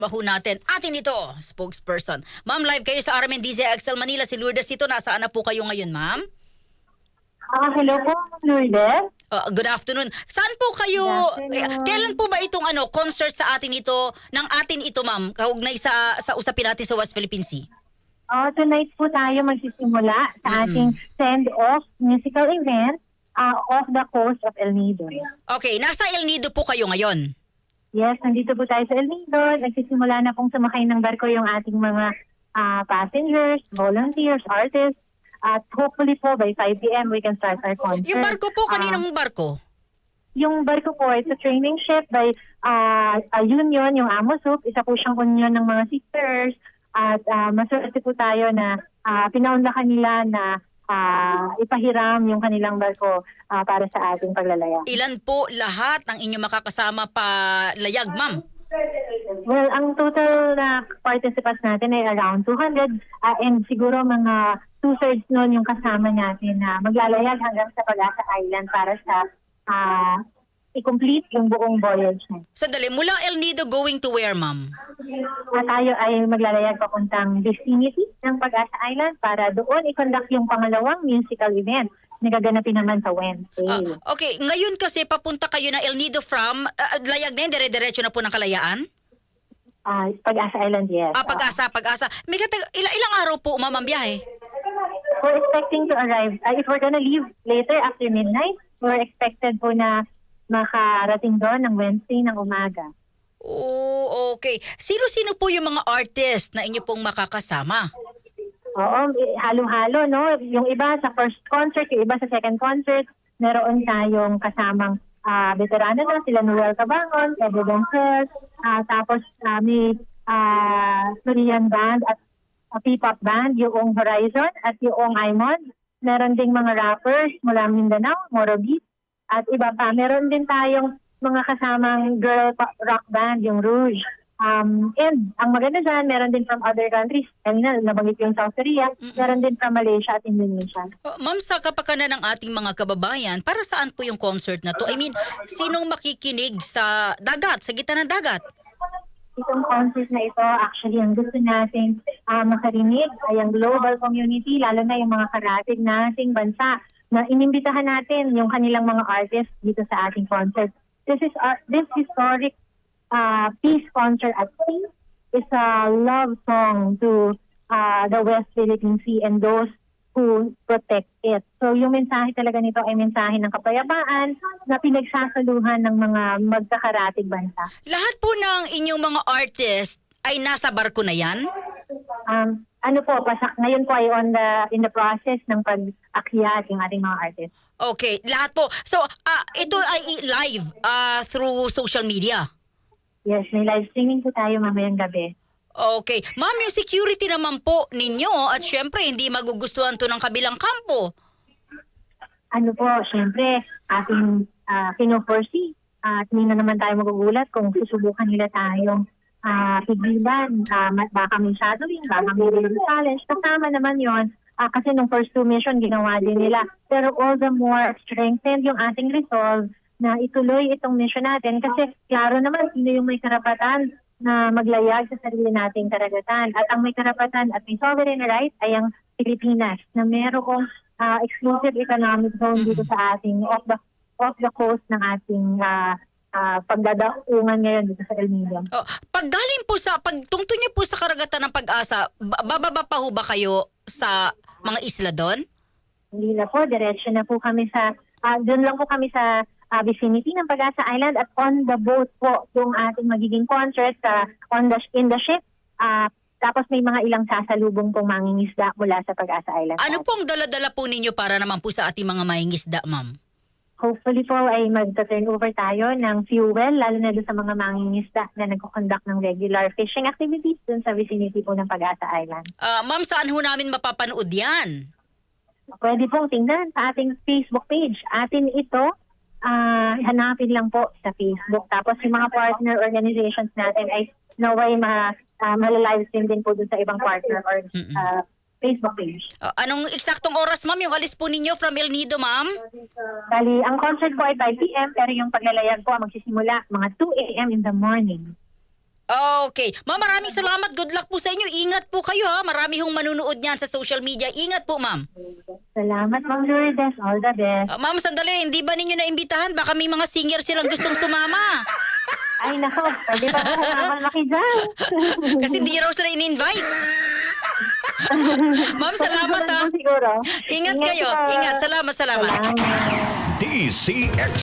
Baho natin. Atin ito, spokesperson. Ma'am, live kayo sa RMN DZXL Manila. Si Lourdes ito. Nasaan na po kayo ngayon, ma'am? Hello po, Lourdes. Good afternoon. Saan po kayo? Good afternoon. Kailan po ba itong concert sa atin ito, ng atin ito, ma'am? Kaugnay sa usapin natin sa West Philippine Sea. Tonight po tayo magsisimula sa ating send-off musical event off the coast of El Nido. Okay, nasa El Nido po kayo ngayon. Yes, nandito po tayo sa El Nido. Nagsisimula na pong sumakay ng barko yung ating mga passengers, volunteers, artists. At hopefully po by 5 p.m. we can start our concert. Yung barko po, kaninong barko? Yung barko po, it's a training ship by a union, yung Amosuk. Isa po siyang union ng mga sisters. At maswerte po tayo na pinaunlakan nila na ipahiram yung kanilang barko para sa ating paglalaya. Ilan po lahat ng inyong makakasama pa layag, ma'am? Well, ang total na participants natin ay around 200 and siguro mga 2/3 nun yung kasama natin na maglalayag hanggang sa Pag-asa Island para sa i-complete yung buong voyage na. Sandali, mula El Nido going to where, ma'am? At tayo ay maglalayag papuntang vicinity ng Pag-asa Island para doon i-conduct yung pangalawang musical event na gaganapin naman sa Wednesday. Okay, ngayon kasi papunta kayo na El Nido from, layag na yun, dire-diretso na po ng Kalayaan? Pag-asa Island, yes. Pag-asa. May ilang araw po, ma'am, ang biyahe? We're expecting to arrive. If we're gonna leave later after midnight, we're expected po na makarating doon ng Wednesday ng umaga. Oh, okay. Sino-sino po yung mga artist na inyo pong makakasama? Oo, halo-halo, no? Yung iba sa first concert, yung iba sa second concert, meron tayong kasamang veterano na, sila Noel Cabangon, Edo Doncel, tapos may Korean band at P-pop band, yung Horizon at yung Aimon. Meron ding mga rappers mula Mindanao, Morobeat, at iba pa. Meron din tayong mga kasamang girl rock band, yung Rouge. And ang maganda dyan, meron din from other countries. Kanina, nabanggit yung South Korea. Meron din from Malaysia at Indonesia. Ma'am, sa kapakanan ng ating mga kababayan, para saan po yung concert na to? I mean, sinong makikinig sa dagat, sa gitna ng dagat? Itong concert na ito, actually, ang gusto natin makarinig ay ang global community, lalo na yung mga karatig nating bansa, na inimbitahan natin yung kanilang mga artists dito sa ating concert. This historic peace concert at sea is a love song to the West Philippine Sea and those who protect it. So yung mensahe talaga nito ay mensahe ng kapayapaan na pinagsasaluhan ng mga magkakaratig bansa. Lahat po ng inyong mga artist ay nasa barko na yan? Ngayon po ay in the process ng pag-akyat yung ating mga artists. Okay, lahat po. So, ito ay live through social media? Yes, may live streaming po tayo mamayang gabi. Okay. Ma'am, yung security naman po ninyo at syempre hindi magugustuhan to ng kabilang kampo. Syempre, ating pino-foresee at hindi na naman tayo magugulat kung susubukan nila tayong pigilan, baka may shadowing, baka may challenge. Kasama naman yon kasi nung first two mission, ginawa din nila. Pero all the more strengthened yung ating resolve na ituloy itong mission natin kasi klaro naman sino yung may karapatan na maglayag sa sarili nating karagatan. At ang may karapatan at may sovereign right ay ang Pilipinas na merong exclusive economic zone dito sa ating off the coast ng ating pagdadaungan ngayon dito sa El Nido. Paggaling po pagtungtong niyo po sa karagatan ng Pag-asa, bababa pa ho ba kayo sa mga isla doon? Hindi na po, diretso na po kami doon lang po kami sa vicinity ng Pag-asa Island at on the boat po yung ating magiging concert in the ship. Tapos may mga ilang sasalubong pong mangingisda mula sa Pag-asa Island. Ano pong dala-dala po ninyo para naman po sa ating mga mangingisda, ma'am? Hopefully po ay mag-turn over tayo ng fuel, lalo na doon sa mga mangingisda na nagko-conduct ng regular fishing activities doon sa vicinity po ng Pag-asa Island. Ma'am, saan ho namin mapapanood yan? Pwede pong tingnan sa ating Facebook page. Atin ito, hanapin lang po sa Facebook. Tapos yung mga partner organizations natin ay naway malalive stream din po doon sa ibang partner or Facebook page. Anong eksaktong oras, ma'am, yung alis po ninyo from El Nido, ma'am? Bali, ang concert po ay 5 p.m. pero yung paglalayag po magsisimula mga 2 a.m. in the morning. Okay. Ma'am, maraming salamat. Good luck po sa inyo. Ingat po kayo ha. Marami hong manunood niyan sa social media. Ingat po, ma'am. Salamat, Ma'am Lourdes. All the best. Ma'am, sandali. Hindi ba ninyo naimbitahan? Baka may mga singer silang gustong sumama. Ay, nako. Pwede ba kasama laki dyan? Kasi hindi raw sila in-invite. Ma'am, salamat ha. Siguro. Ingat kayo. ka. Ingat. Salamat. Salamat. DCX